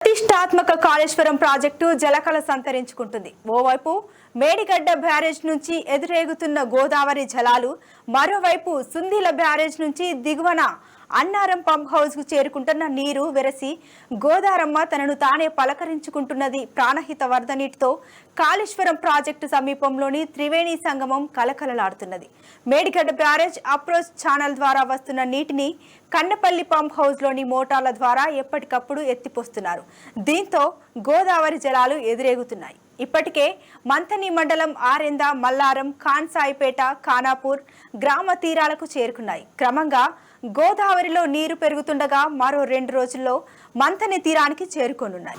ప్రతిష్టాత్మక కాళేశ్వరం ప్రాజెక్టు జలకళ సంతరించుకుంటుంది. ఓవైపు మేడిగడ్డ బ్యారేజ్ నుంచి ఎదురేగుతున్న గోదావరి జలాలు, మరోవైపు సుందీల బ్యారేజ్ నుంచి దిగువన అన్నారం పంప్ హౌస్ కు చేరుకుంటున్న నీరు వెరసి గోదారమ్మ తనను తానే పలకరించుకుంటున్నది. ప్రాణహిత వరద నీటితో కాళేశ్వరం ప్రాజెక్టు సమీపంలోని త్రివేణి సంగమం కలకలలాడుతున్నది. మేడిగడ్డ బ్యారేజ్ అప్రోచ్ ఛానల్ ద్వారా వస్తున్న నీటిని కన్నపల్లి పంప్ హౌస్ లోని మోటార్ల ద్వారా ఎప్పటికప్పుడు ఎత్తిపోస్తున్నారు. దీంతో గోదావరి జలాలు ఎదురేగుతున్నాయి. ఇప్పటికే మంథని మండలం ఆరెంద, మల్లారం, ఖాన్సాయిపేట, ఖానాపూర్ గ్రామ తీరాలకు చేరుకున్నాయి. క్రమంగా గోదావరిలో నీరు పెరుగుతుండగా మరో 2 రోజుల్లో మంథని తీరానికి చేరుకోనున్నాయి.